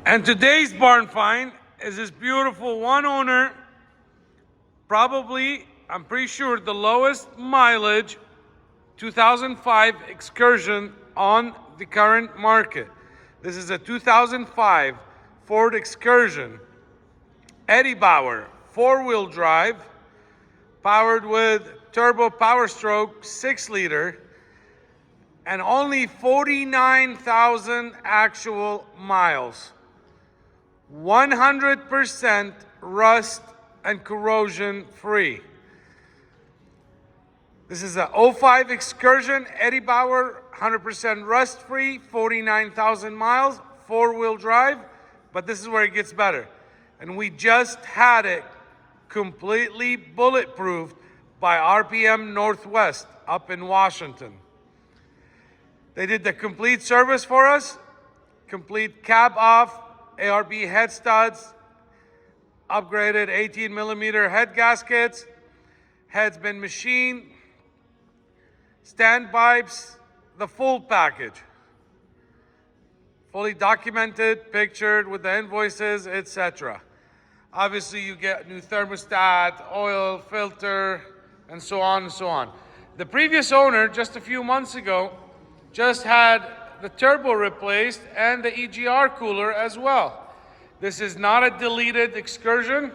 And today's barn find is this beautiful one owner, probably, I'm pretty sure, the lowest mileage 2005 Excursion on the current market. This is a 2005 Ford Excursion, Eddie Bauer, 4-wheel drive, powered with turbo POWERSTROKE 6-liter, and only 49,000 actual miles. 100% rust and corrosion free. This is a 05 Excursion, Eddie Bauer, 100% rust free, 49,000 miles, 4-wheel drive, but this is where it gets better. And we just had it completely bulletproofed by RPM Northwest up in Washington. They did the complete service for us, complete cab off, ARB HEADSTUDS, upgraded 18mm head gaskets, head's been machined, standpipes, the full package. Fully documented, pictured with the invoices, etc. Obviously, you get new thermostat, oil, filter, and so on and so on. The previous owner, just a few months ago, just had the turbo replaced and the EGR cooler as well. This is not a deleted Excursion,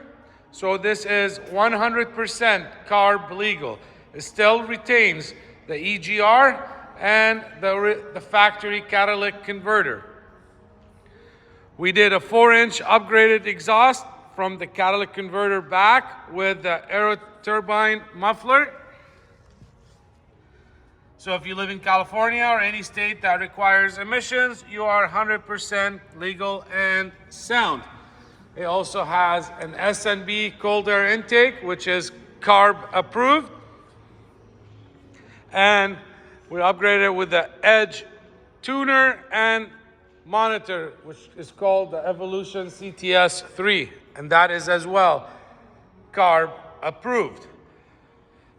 so this is 100% CARB legal. It still retains the EGR and the factory catalytic converter. We did a 4-inch upgraded exhaust from the catalytic converter back with the AEROTURBINE muffler. So if you live in California or any state that requires emissions, you are 100% legal and sound. It also has an SNB cold air intake, which is CARB approved. And we upgraded it with the Edge tuner and monitor, which is called the Evolution CTS 3, and that is as well CARB approved.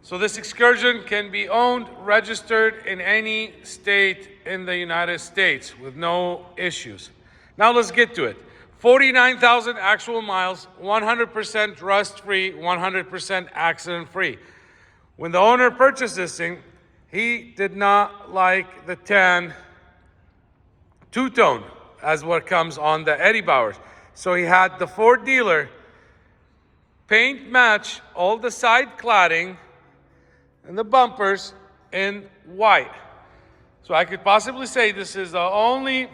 So this Excursion can be owned, registered in any state in the United States with no issues. Now let's get to it. 49,000 actual miles, 100% rust-free, 100% accident-free. When the owner purchased this thing, he did not like the tan two-tone as what comes on the Eddie Bauers. So he had the Ford dealer paint match all the side cladding and the bumpers in white. So I could possibly say this is the only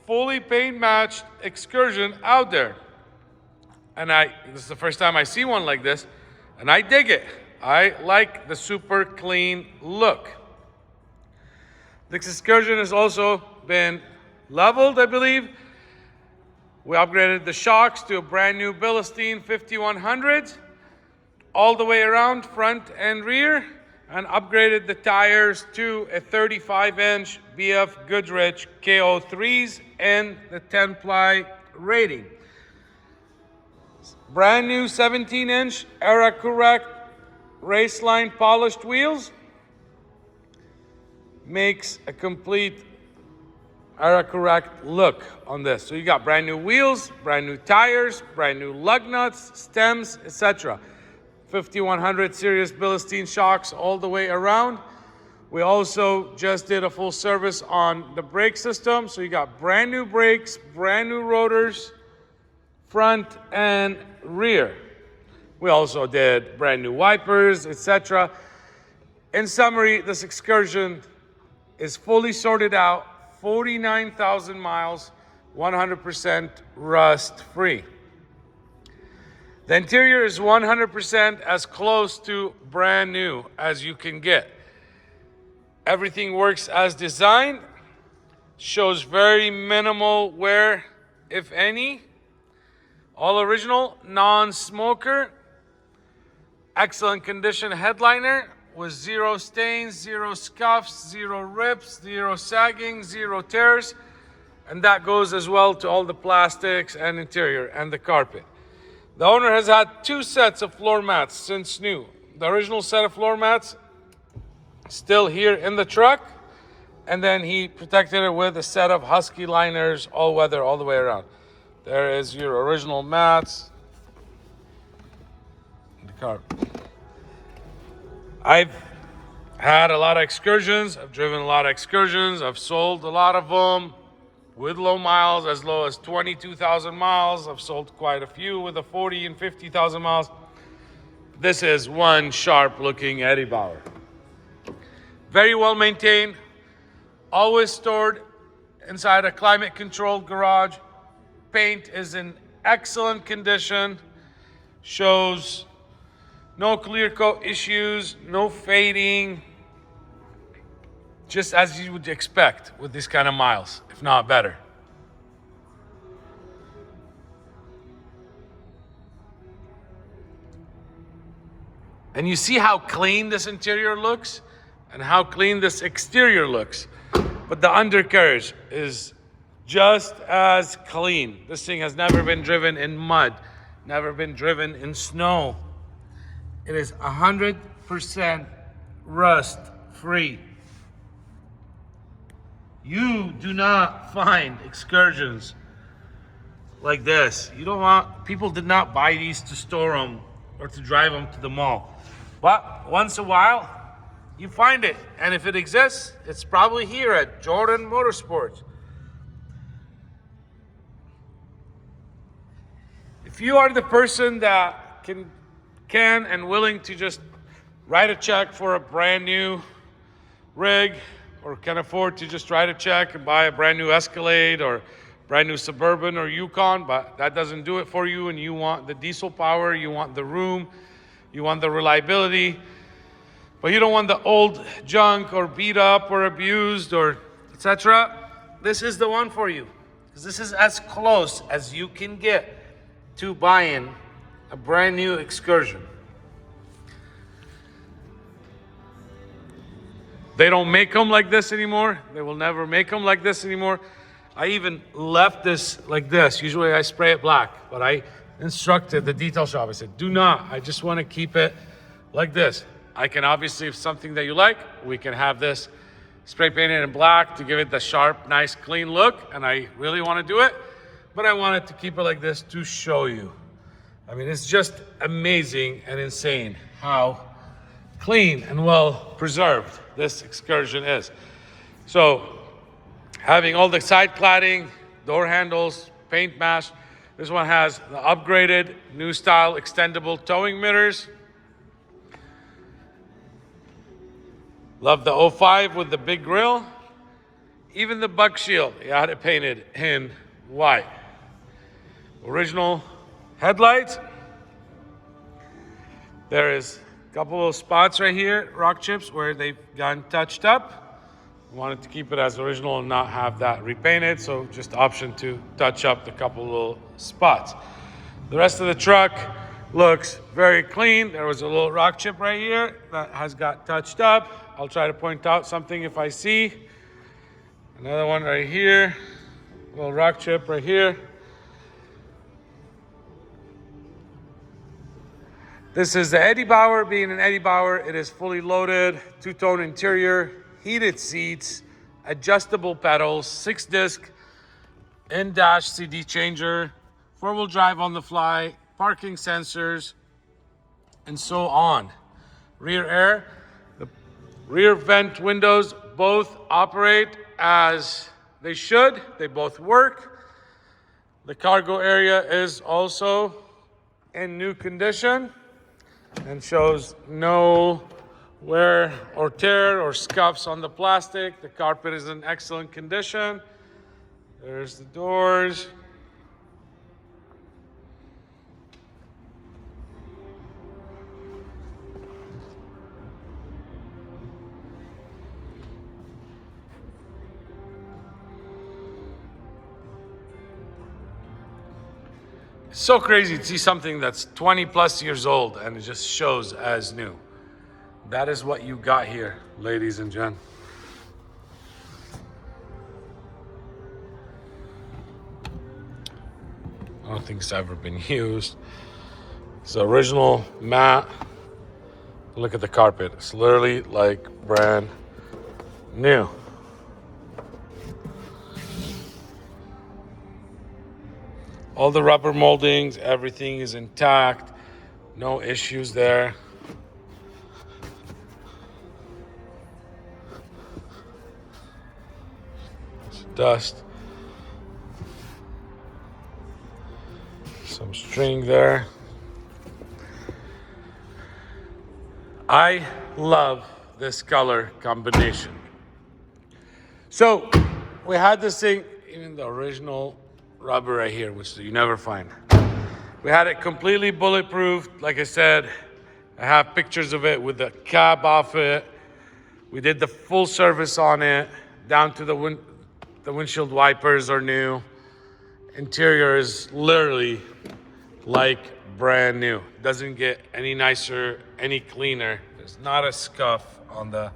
fully paint matched Excursion out there. And this is the first time I see one like this, and I dig it. I like the super clean look. This Excursion has also been leveled, I believe. We upgraded the shocks to a brand new BILSTEIN 5100 all the way around, front and rear, and upgraded the tires to a 35-inch BF Goodrich KO3s and the 10-ply rating. Brand new 17-inch ERA-correct RACELINE polished wheels. Makes a complete ERA-correct look on this. So you got brand new wheels, brand new tires, brand new lug nuts, stems, etc. 5100 series BILSTEIN shocks all the way around. We also just did a full service on the brake system. So you got brand new brakes, brand new rotors, front and rear. We also did brand new wipers, etc. In summary, this Excursion is fully sorted out, 49,000 miles, 100% rust-free. The interior is 100% as close to brand new as you can get. Everything works as designed, shows very minimal wear, if any. All original, non-smoker, excellent condition headliner with zero stains, zero scuffs, zero rips, zero sagging, zero tears. And that goes as well to all the plastics and interior and the carpet. The owner has had 2 sets of floor mats since new. The original set of floor mats still here in the truck, and then he protected it with a set of Husky liners, all weather, all the way around. There is your original mats. The car. I've had a lot of excursions. I've driven a lot of excursions. I've sold a lot of them with low miles, as low as 22,000 miles. I've sold quite a few with a 40 and 50,000 miles. This is one sharp looking Eddie Bauer. Very well maintained, always stored inside a climate controlled garage. Paint is in excellent condition, shows no clear coat issues, no fading, just as you would expect with these kind of miles, if not better. And you see how clean this interior looks and how clean this exterior looks. But the undercarriage is just as clean. This thing has never been driven in mud, never been driven in snow. It is 100% rust free. You do not find excursions like this. You don't want, people did not buy these to store them or to drive them to the mall. But once in a while, you find it. And if it exists, it's probably here at Jordan Motorsports. If you are the person that can and willing to just write a check for a brand new rig, or can afford to just write a check and buy a brand new Escalade or brand new Suburban or Yukon, but that doesn't do it for you, and you want the diesel power, you want the room, you want the reliability, but you don't want the old junk or beat up or abused or etc. This is the one for you, because this is as close as you can get to buying a brand new Excursion. They don't make them like this anymore. They will never make them like this anymore. I even left this like this. Usually I spray it black, but I instructed the detail shop. I said, do not. I just want to keep it like this. I can obviously, if something that you like, we can have this spray painted in black to give it the sharp, nice, clean look. And I really want to do it, but I wanted to keep it like this to show you. I mean, it's just amazing and insane how clean and well preserved this Excursion is. So having all the side cladding, door handles, paint mask. This one has the upgraded new style extendable towing mirrors. Love the 05 with the big grille. Even the bug shield, you had it painted in white. Original headlights. There is a couple of spots right here, rock chips, where they've gotten touched up. Wanted to keep it as original and not have that repainted, so just option to touch up the couple little spots. The rest of the truck looks very clean. There was a little rock chip right here that has got touched up. I'll try to point out something if I see. Another one right here, a little rock chip right here. This is the Eddie Bauer. Being an Eddie Bauer, it is fully loaded, two-tone interior, heated seats, adjustable pedals, 6-disc in-dash CD changer, 4-wheel drive on the fly, parking sensors, and so on. Rear air, the rear vent windows both operate as they should. They both work. The cargo area is also in new condition and shows no wear or tear or scuffs on the plastic. The carpet is in excellent condition. There's the doors. It's so crazy to see something that's 20 plus years old and it just shows as new. That is what you got here, ladies and gents. I don't think it's ever been used. It's the original matte. Look at the carpet. It's literally like brand new. All the rubber moldings, everything is intact. No issues there. It's dust. Some string there. I love this color combination. So we had this thing, even the original rubber right here, which you never find. We had it completely bulletproof. Like I said, I have pictures of it with the cap off it. We did the full service on it, down to the windshield wipers are new. Interior is literally like brand new. Doesn't get any nicer, any cleaner. There's not a scuff on the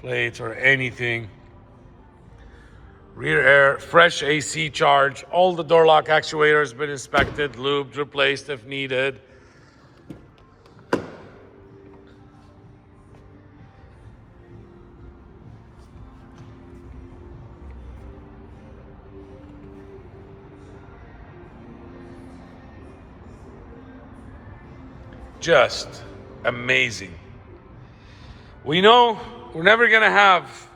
plates or anything. Rear air, fresh AC charge. All the door lock actuators been inspected, lubed, replaced if needed. Just amazing. We know we're never gonna have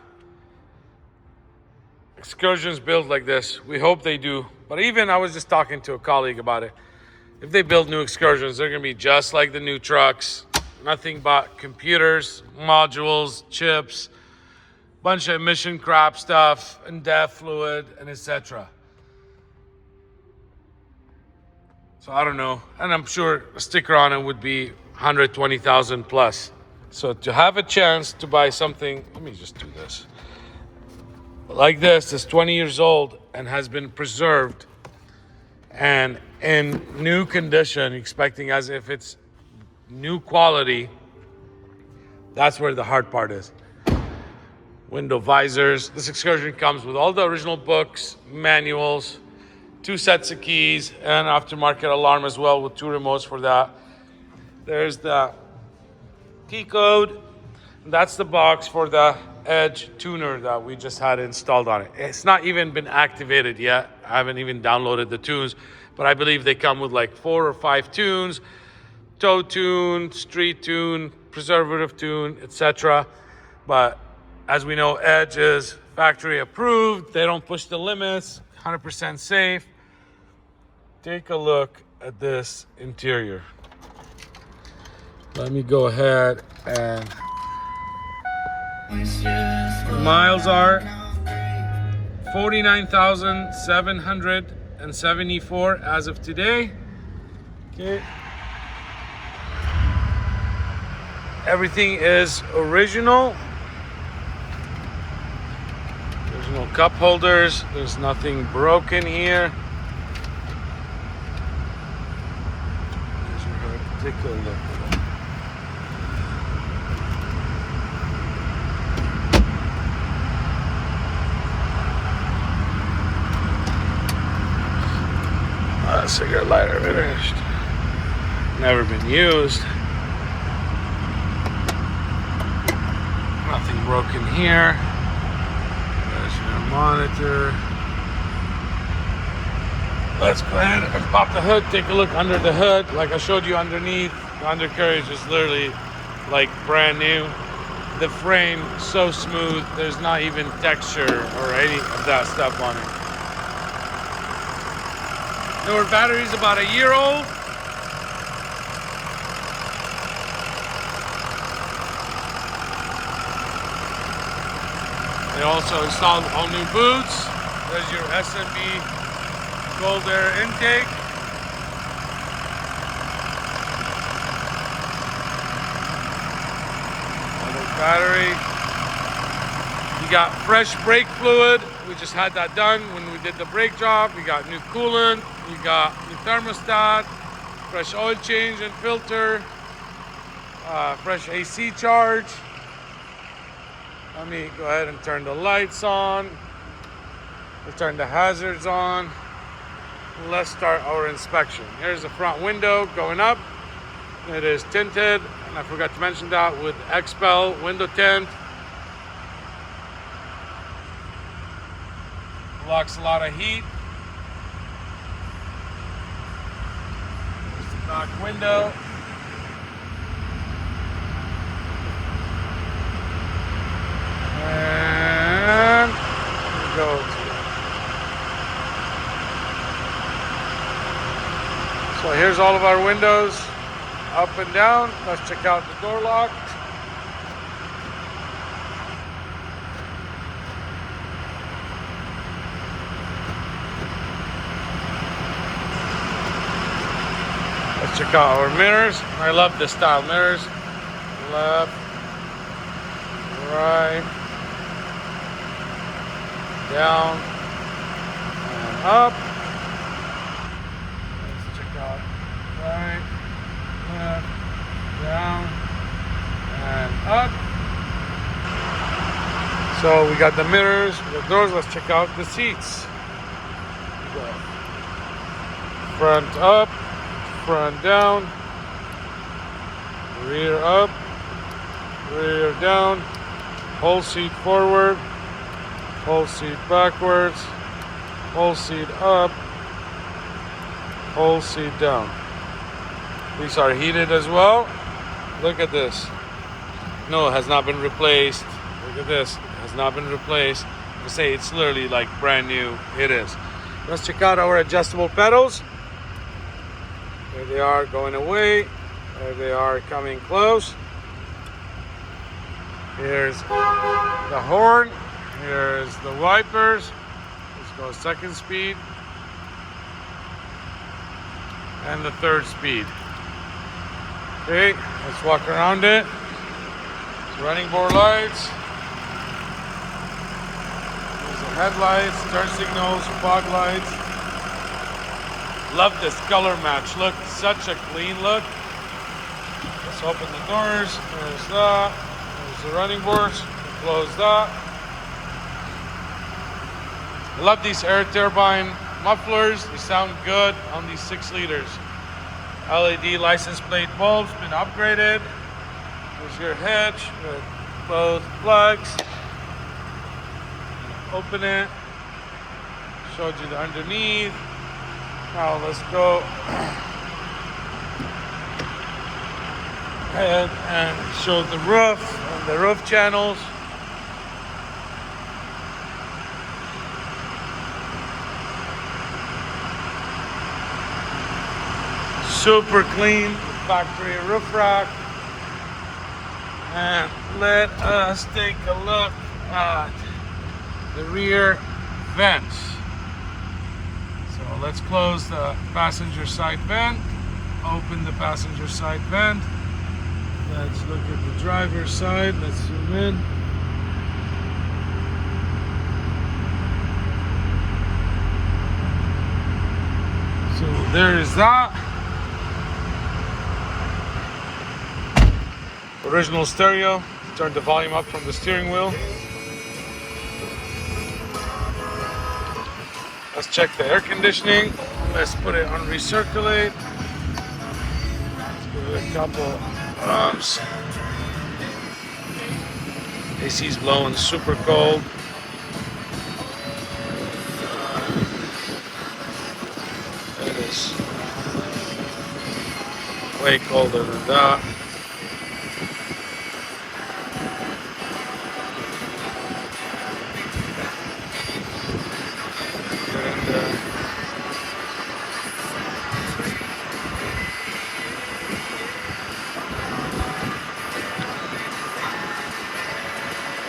excursions built like this. We hope they do. But even I was just talking to a colleague about it. If they build new excursions, they're gonna be just like the new trucks. Nothing but computers, modules, chips, bunch of emission crap stuff, and DEF fluid, and etc. So I don't know. And I'm sure a sticker on it would be 120,000 plus. So to have a chance to buy something, let me just do this. Like this, is 20 years old and has been preserved and in new condition, expecting as if it's new quality. That's where the hard part is. Window visors. This excursion comes with all the original books, manuals, 2 sets of keys, and aftermarket alarm as well with 2 remotes for that. There's the key code. That's the box for the Edge tuner that we just had installed on it. It's not even been activated yet. I haven't even downloaded the tunes, but I believe they come with like 4 or 5 tunes: tow tune, street tune, preservative tune, etc. But as we know, Edge is factory approved. They don't push the limits, 100% safe. Take a look at this interior. Let me go ahead and the miles are 49,774 as of today. Okay. Everything is original. There's no cup holders. There's nothing broken here. Take a look at it. Cigarette lighter finished. Never been used. Nothing broken here. There's your monitor. Let's go ahead and pop the hood. Take a look under the hood. Like I showed you underneath, the undercarriage is literally like brand new. The frame so smooth. There's not even texture or any of that stuff on it. Newer battery's about a year old. They also installed all new boots. There's your SMB cold air intake. Another battery. You got fresh brake fluid. We just had that done when we did the brake job. We got new coolant. We got new thermostat, fresh oil change and filter, fresh AC charge. Let me go ahead and turn the lights on. We'll turn the hazards on. Let's start our inspection. Here's the front window going up. It is tinted, and I forgot to mention that with XPEL window tint. Blocks a lot of heat. Back window. And we go to. So here's all of our windows, up and down. Let's check out the door lock. Let's check out our mirrors. I love this style mirrors. Left, right, down, and up. Let's check out right, left, down, and up. So we got the mirrors, the doors. Let's check out the seats. Front up, front down, rear up, rear down, whole seat forward, whole seat backwards, whole seat up, whole seat down. These are heated as well. Look at this. No, it has not been replaced. Look at this. It has not been replaced. I say it's literally like brand new. It is. Let's check out our adjustable pedals. There they are going away. There they are coming close. Here's the horn. Here's the wipers. Let's go second speed. And the third speed. Okay, let's walk around it. It's running board lights. There's the headlights, turn signals, fog lights. Love this color match. Look, such a clean look. Let's open the doors. There's that. There's the running boards. Close that. I love these AEROTURBINE mufflers. They sound good on these 6 liters. LED license plate bulbs been upgraded. There's your hitch with both plugs. Open it. Showed you the underneath. Now let's go ahead and show the roof and the roof channels. Super clean factory roof rack. And let us take a look at the rear vents. So let's close the passenger side vent, open the passenger side vent. Let's look at the driver's side. Let's zoom in. So there is that. Original stereo. Turn the volume up from the steering wheel. Let's check the air conditioning. Let's put it on recirculate. Let's give it a couple bumps. AC's blowing super cold. It is way colder than that.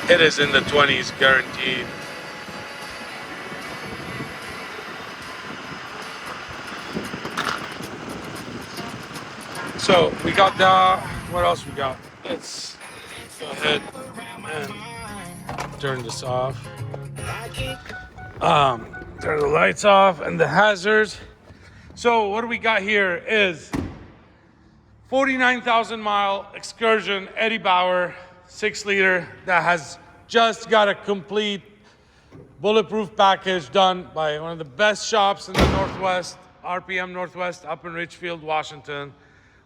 It is in the 20s, guaranteed. So we got that. What else we got? Let's go ahead and turn this off. Turn the lights off and the hazards. So what do we got here is 49,000 mile Excursion Eddie Bauer 6 liter that has just got a complete bulletproof package done by one of the best shops in the Northwest, RPM Northwest, up in Richfield, Washington.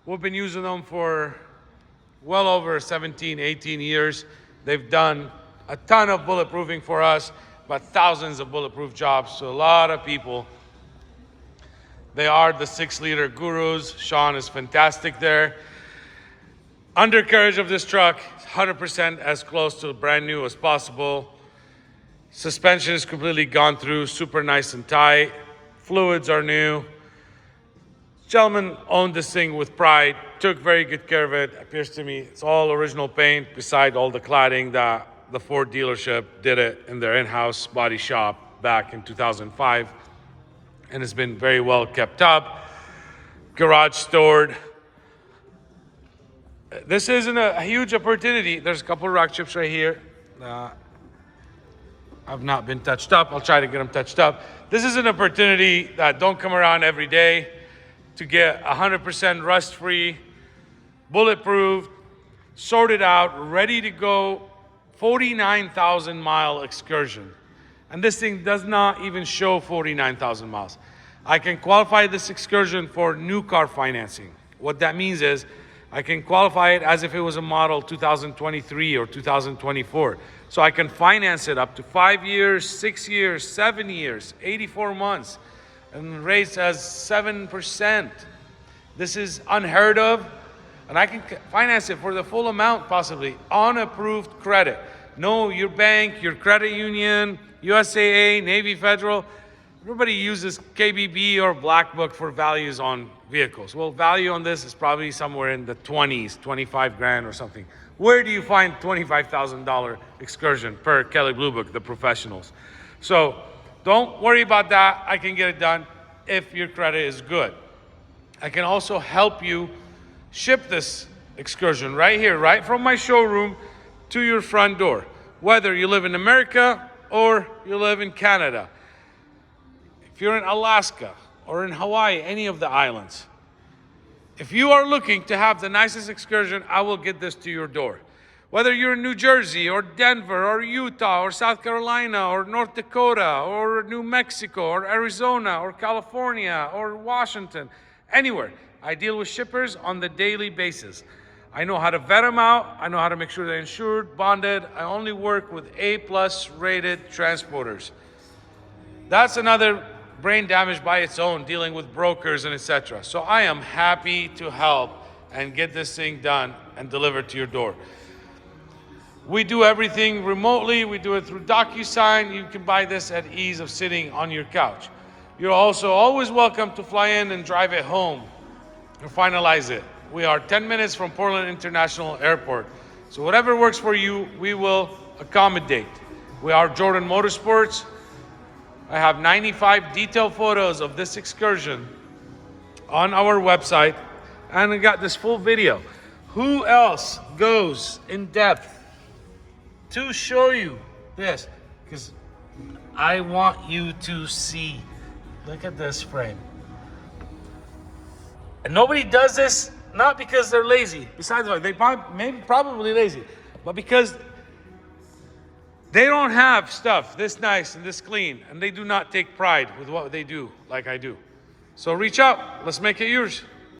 We've been using them for well over 17, 18 years. They've done a ton of bulletproofing for us, but thousands of bulletproof jobs to a lot of people. They are the 6-liter gurus. Sean is fantastic there. Undercarriage of this truck, 100% as close to brand new as possible. Suspension is completely gone through, super nice and tight. Fluids are new. Gentleman owned this thing with pride, took very good care of it. Appears to me it's all original paint, beside all the cladding that the Ford dealership did it in their in-house body shop back in 2005. And it's been very well kept up. Garage stored. This isn't a huge opportunity. There's a couple of rock chips right here. I've not been touched up. I'll try to get them touched up. This is an opportunity that don't come around every day, to get 100% rust-free, bulletproof, sorted out, ready to go, 49,000 mile excursion. And this thing does not even show 49,000 miles. I can qualify this excursion for new car financing. What that means is I can qualify it as if it was a model 2023 or 2024. So I can finance it up to 5 years, 6 years, 7 years, 84 months, and rates as 7%. This is unheard of, and I can finance it for the full amount possibly on approved credit. No, your bank, your credit union, USAA, Navy Federal, everybody uses KBB or Black Book for values on vehicles. Well, value on this is probably somewhere in the 20s, 25 grand or something. Where do you find $25,000 excursion per Kelley Blue Book, the professionals? So don't worry about that. I can get it done if your credit is good. I can also help you ship this excursion right here, right from my showroom to your front door, whether you live in America or you live in Canada. If you're in Alaska or in Hawaii, any of the islands, if you are looking to have the nicest excursion, I will get this to your door. Whether you're in New Jersey or Denver or Utah or South Carolina or North Dakota or New Mexico or Arizona or California or Washington, anywhere. I deal with shippers on the daily basis. I know how to vet them out. I know how to make sure they're insured, bonded. I only work with A+ rated transporters. That's another brain damage by its own, dealing with brokers and etc. So I am happy to help and get this thing done and delivered to your door. We do everything remotely. We do it through DocuSign. You can buy this at ease of sitting on your couch. You're also always welcome to fly in and drive it home or finalize it. We are 10 minutes from Portland International Airport. So whatever works for you, we will accommodate. We are Jordan Motorsports. I have 95 detailed photos of this excursion on our website, and I got this full video. Who else goes in depth to show you this? Because I want you to see. Look at this frame. And nobody does this, not because they're lazy. Besides, they probably lazy, but because they don't have stuff this nice and this clean, and they do not take pride with what they do like I do. So reach out. Let's make it yours.